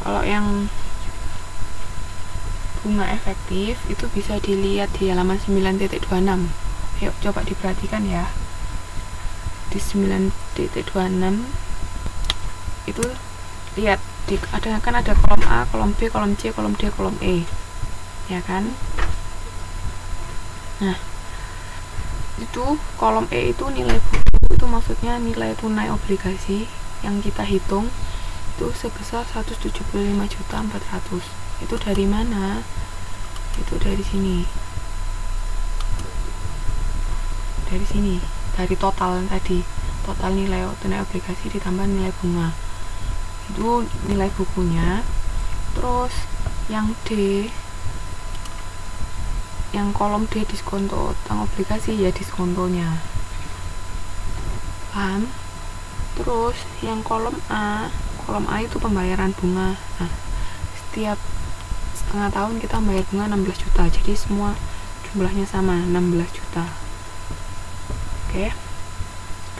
Kalau yang bunga efektif itu bisa dilihat di halaman 9.26. Yuk coba diperhatikan ya. Di 9.26 itu lihat ada kolom A, kolom B, kolom C, kolom D, kolom E, ya kan? Nah, itu kolom E itu nilai buku, itu maksudnya nilai tunai obligasi yang kita hitung itu sebesar 175.400.000. Itu dari mana? Itu dari sini. Dari total tadi, total nilai tunai obligasi ditambah nilai bunga. Itu nilai bukunya. Terus yang D, yang kolom D diskonto utang obligasi ya diskontonya, paham? Terus yang kolom A itu pembayaran bunga. Nah, setiap setengah tahun kita bayar bunga 16 juta, jadi semua jumlahnya sama, 16 juta. Oke,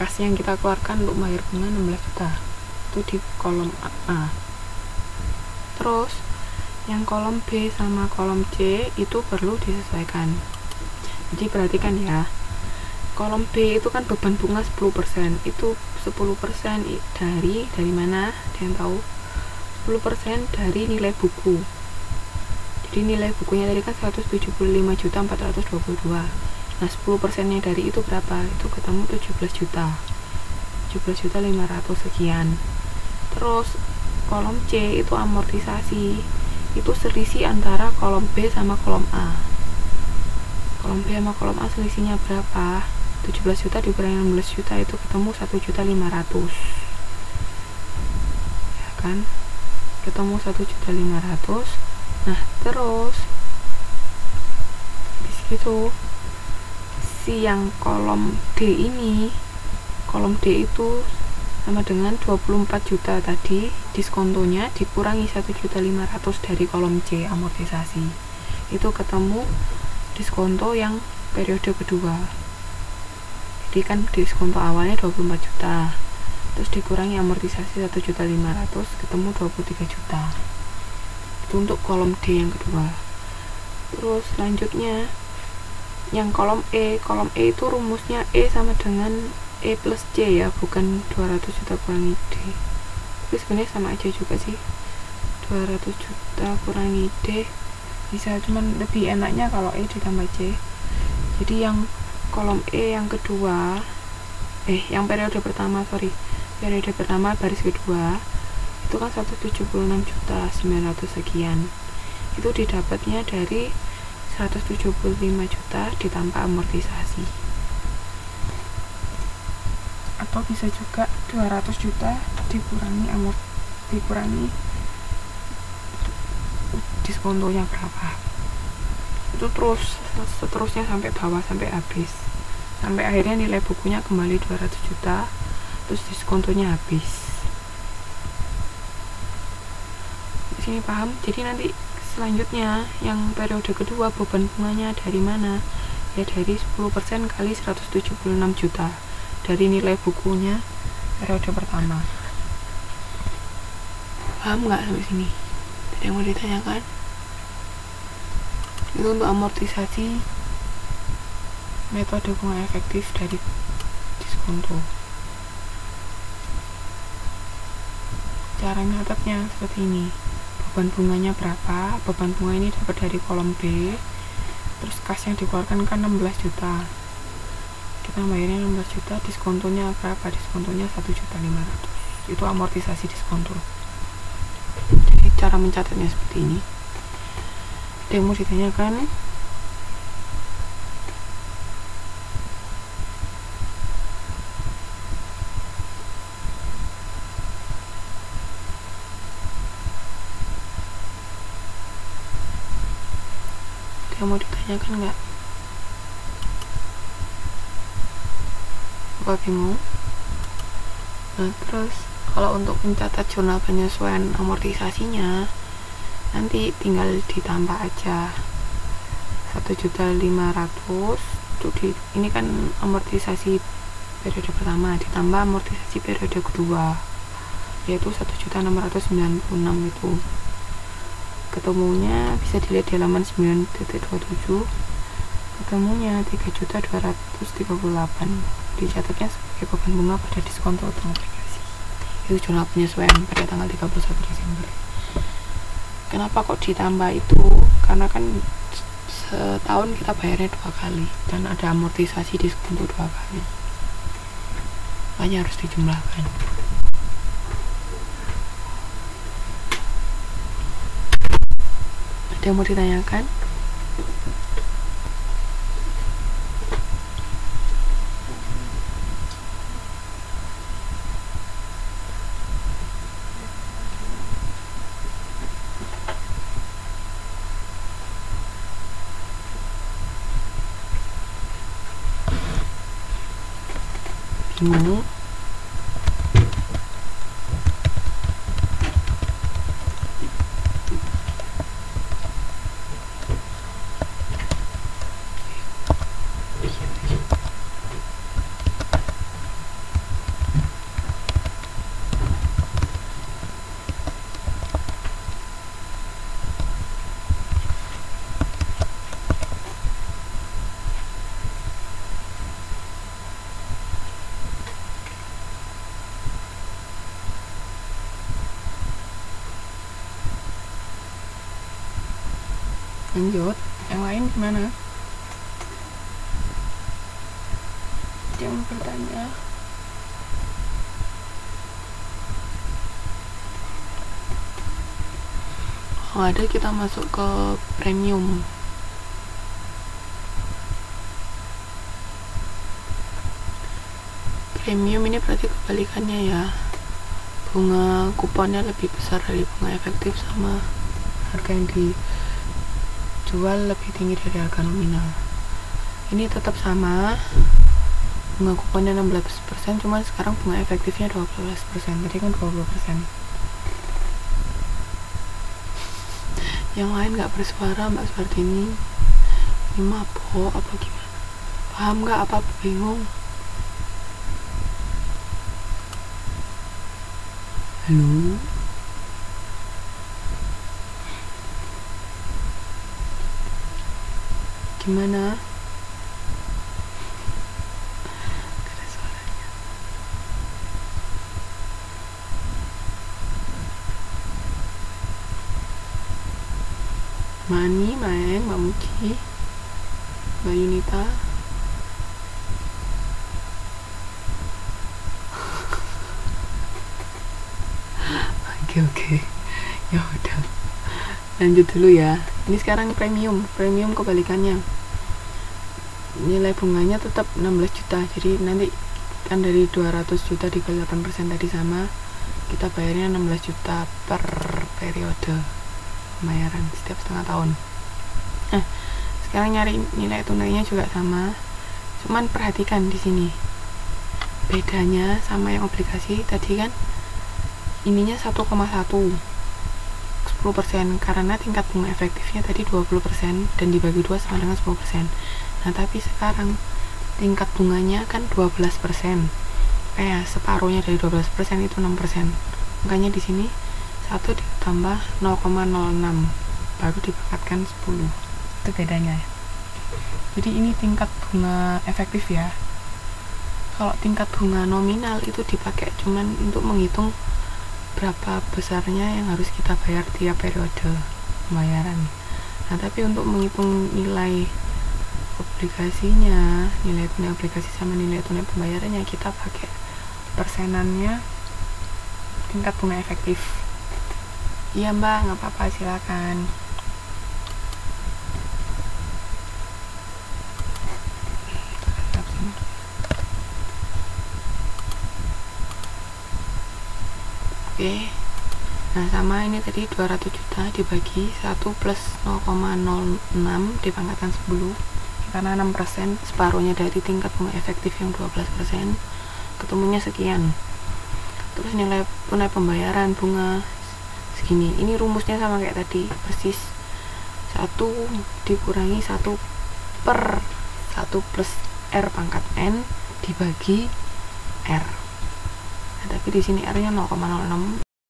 kas yang kita keluarkan untuk bayar bunga 16 juta itu di kolom A. Terus yang kolom B sama kolom C itu perlu disesuaikan. Jadi perhatikan ya, kolom B itu kan beban bunga 10%, itu 10% dari mana? Ada yang tahu? 10% dari nilai buku. Jadi nilai bukunya tadi kan 175.422. Nah, 10% nya dari itu berapa? Itu ketemu 17 juta. 17.500 sekian. Terus kolom C itu amortisasi. Itu selisih antara kolom B sama kolom A. Kolom B sama kolom A selisihnya berapa? 17 juta dikurangi 16 juta itu ketemu 1.500.000. Ya kan? Ketemu 1.500.000. Nah, terus di situ si yang kolom D ini, kolom D itu sama dengan 24 juta tadi, diskontonya dikurangi 1.500.000 dari kolom C amortisasi, itu ketemu diskonto yang periode kedua. Jadi kan diskonto awalnya 24 juta, terus dikurangi amortisasi 1.500.000, ketemu 23 juta. Itu untuk kolom D yang kedua. Terus selanjutnya yang kolom E itu rumusnya E sama dengan E plus C ya, bukan 200 juta kurangi D. Tapi sebenarnya sama aja juga sih, 200 juta kurangi D bisa, cuman lebih enaknya kalau E ditambah C. Jadi yang kolom E yang kedua, yang periode pertama baris kedua itu kan 176.900.000 sekian. Itu didapatnya dari 175 juta ditambah amortisasi, atau bisa juga 200 juta dikurangi diskontonya berapa. Itu terus seterusnya sampai bawah, sampai habis, sampai akhirnya nilai bukunya kembali 200 juta, terus diskontonya habis. Di sini paham? Jadi nanti selanjutnya yang periode kedua beban bunganya dari mana? Ya dari 10% kali 176 juta dari nilai bukunya periode pertama. Paham nggak sampai sini? Ada yang mau ditanyakan? Itu untuk amortisasi metode bunga efektif dari diskonto. Cara nyatetnya seperti ini. Beban bunganya berapa? Beban bunga ini dapat dari kolom B. Terus kas yang dikeluarkan kan 16 juta. Kita bayarnya 16 juta, diskontonya berapa? Diskontonya 1.500.000. Itu amortisasi diskonto. Jadi cara mencatatnya seperti ini. Ada yang mau ditanyakan? Mau ditanyakan nggak? Apa bingung? Nah, terus kalau untuk mencatat jurnal penyesuaian amortisasinya nanti tinggal ditambah aja 1.500.000 ini kan amortisasi periode pertama ditambah amortisasi periode kedua yaitu 1.696.000 itu. Ketemunya bisa dilihat di halaman 9.27, ketemunya 3.238, dicatatnya sebagai beban bunga pada diskonto utang obligasi. Itu jurnal penyesuaian pada tanggal 31 Desember. Kenapa kok ditambah itu? Karena kan setahun kita bayarnya 2 kali dan ada amortisasi diskonto 2 kali, makanya harus dijumlahkan. Ada yang mau ditanyakan? Bingung? Lanjut, yang lain gimana? Ada yang mau bertanya? Kalau ada, kita masuk ke premium. Premium ini berarti kebalikannya ya, bunga kuponnya lebih besar dari bunga efektif, sama harga yang dijual lebih tinggi dari harga nominal. Ini tetap sama, bunga kuponnya 16%, cuman sekarang bunga efektifnya 12%, tadi kan 20%. Yang lain nggak bersuara, Mbak Suartini. Ini mabok apa gimana? Paham nggak apa bingung? Halo? Gimana? Gak ada suaranya. Mani, Maeng, Mbak Muci, Mbak Yunita. Oke. Ya udah. Lanjut dulu ya. Ini sekarang premium kebalikannya. Nilai bunganya tetap 16 juta. Jadi nanti kan dari 200 juta dikali 8% tadi sama, kita bayarnya 16 juta per periode pembayaran setiap setengah tahun. Nah, sekarang nyari nilai tunainya juga sama. Cuman perhatikan di sini. Bedanya sama yang obligasi tadi kan ininya 1,1 10%, karena tingkat bunga efektifnya tadi 20% dan dibagi 2 sama dengan 10%. Nah, tapi sekarang tingkat bunganya kan 12%. Separuhnya dari 12% itu 6%. Makanya di sini 1 ditambah 0,06 baru dipangkatkan 10. Itu bedanya. Jadi ini tingkat bunga efektif ya. Kalau tingkat bunga nominal itu dipakai cuman untuk menghitung berapa besarnya yang harus kita bayar tiap periode pembayaran. Nah, tapi untuk menghitung nilai obligasinya, nilai tunai obligasi sama nilai tunai pembayarannya, kita pakai persenannya tingkat bunga efektif. Iya Mbak, nggak apa-apa, silakan. Oke. Nah, sama ini tadi 200 juta dibagi 1 plus 0,06 dipangkatkan 10, karena 6% separuhnya dari tingkat bunga efektif yang 12%, ketemunya sekian. Terus nilai tunai pembayaran bunga segini. Ini rumusnya sama kayak tadi, persis. 1 dikurangi 1 per 1 plus R pangkat N dibagi R. Nah, tapi di sini R-nya 0,06.